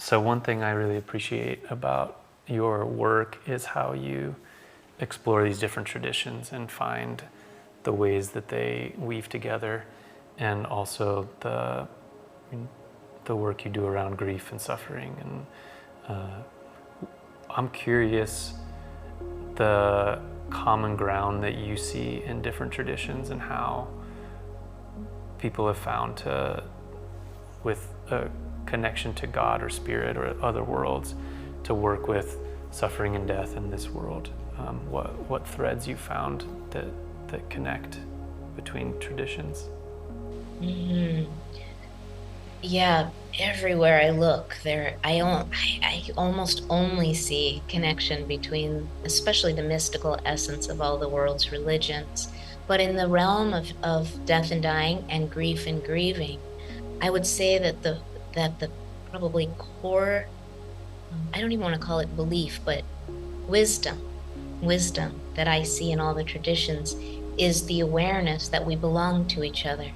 So one thing I really appreciate about your work is how you explore these different traditions and find the ways that they weave together, and also the work you do around grief and suffering. And I'm curious the common ground that you see in different traditions and how people have found to, with a connection to God or spirit or other worlds, to work with suffering and death in this world. What threads you found that connect between traditions? Mm-hmm. Yeah, everywhere I look, I almost only see connection between, especially the mystical essence of all the world's religions. But in the realm of death and dying and grief and grieving, I would say that the probably core, I don't even want to call it belief, but wisdom, wisdom that I see in all the traditions is the awareness that we belong to each other,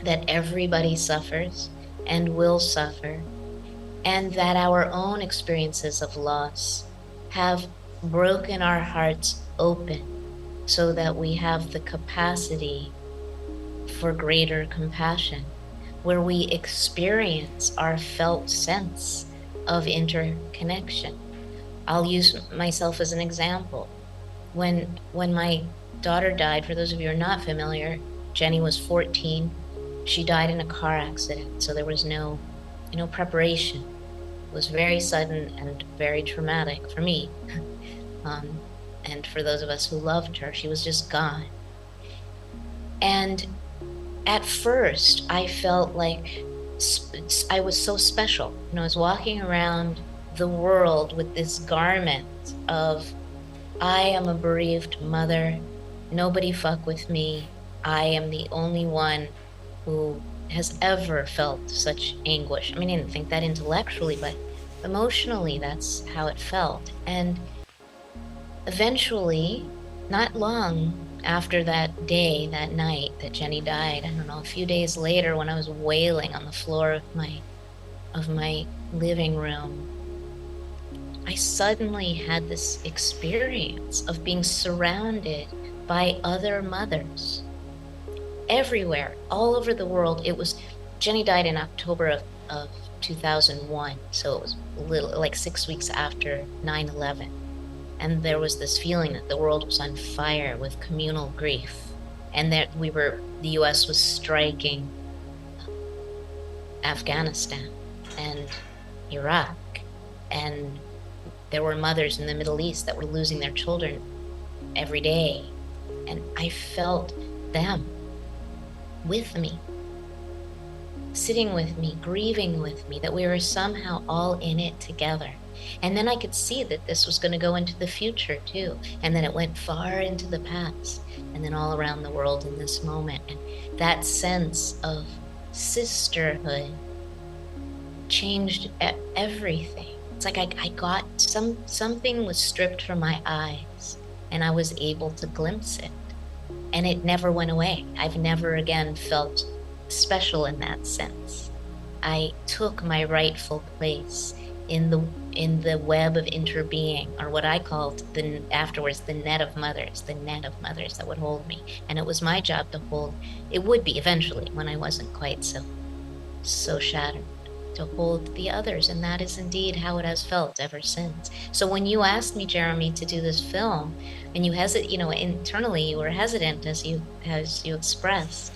that everybody suffers and will suffer, and that our own experiences of loss have broken our hearts open so that we have the capacity for greater compassion, where we experience our felt sense of interconnection. I'll use myself as an example. When my daughter died, for those of you who are not familiar, Jenny was 14. She died in a car accident, so there was no preparation. It was very sudden and very traumatic for me. And for those of us who loved her, she was just gone. And at first, I felt like I was so special. I was walking around the world with this garment of, I am a bereaved mother. Nobody fuck with me. I am the only one who has ever felt such anguish. I mean, I didn't think that intellectually, but emotionally, that's how it felt. And eventually, not long after that day, that night that Jenny died, I don't know, a few days later, when I was wailing on the floor of my living room, I suddenly had this experience of being surrounded by other mothers everywhere, all over the world. Jenny died in October of 2001. So it was a little like 6 weeks after 9/11. And there was this feeling that the world was on fire with communal grief, and that the US was striking Afghanistan and Iraq, and there were mothers in the Middle East that were losing their children every day. And I felt them with me, sitting with me, grieving with me, that we were somehow all in it together. And then I could see that this was going to go into the future too. And then it went far into the past, and then all around the world in this moment. And that sense of sisterhood changed everything. It's like I got something was stripped from my eyes, and I was able to glimpse it. And it never went away. I've never again felt special in that sense. I took my rightful place in the web of interbeing, or what I called afterwards the net of mothers that would hold me. And it was my job to hold. It would be eventually, when I wasn't quite so shattered, to hold the others. And that is indeed how it has felt ever since. So when you asked me, Jeremy, to do this film, and you internally you were hesitant, as you expressed,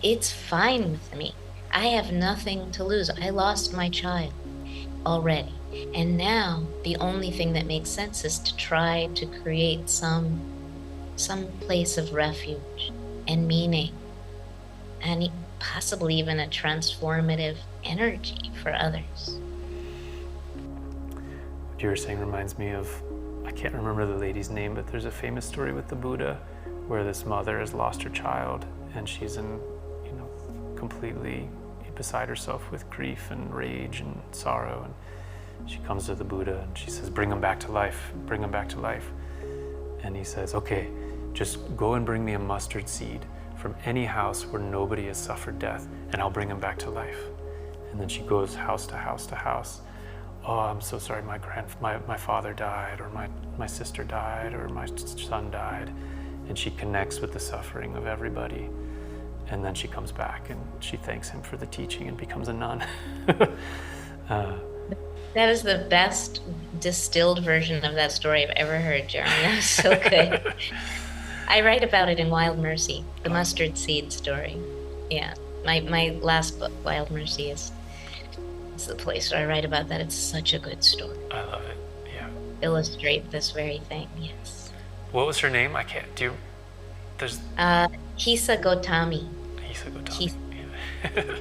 it's fine with me. I have nothing to lose. I lost my child already. And now the only thing that makes sense is to try to create some place of refuge and meaning, and possibly even a transformative energy for others. What you were saying reminds me of, I can't remember the lady's name, but there's a famous story with the Buddha where this mother has lost her child, and she's completely beside herself with grief and rage and sorrow. And she comes to the Buddha and she says, bring him back to life, bring him back to life. And he says, okay, just go and bring me a mustard seed from any house where nobody has suffered death, and I'll bring him back to life. And then she goes house to house to house. Oh, I'm so sorry, my father died, or my sister died, or my son died. And she connects with the suffering of everybody. And then she comes back and she thanks him for the teaching and becomes a nun. That is the best distilled version of that story I've ever heard, Jeremy. That was so good. I write about it in Wild Mercy, the mustard seed story. Yeah. My last book, Wild Mercy, is the place where I write about that. It's such a good story. I love it. Yeah. Illustrate this very thing. Yes. What was her name? I can't do. There's Hisa Gotami. Isagotami. He Yeah.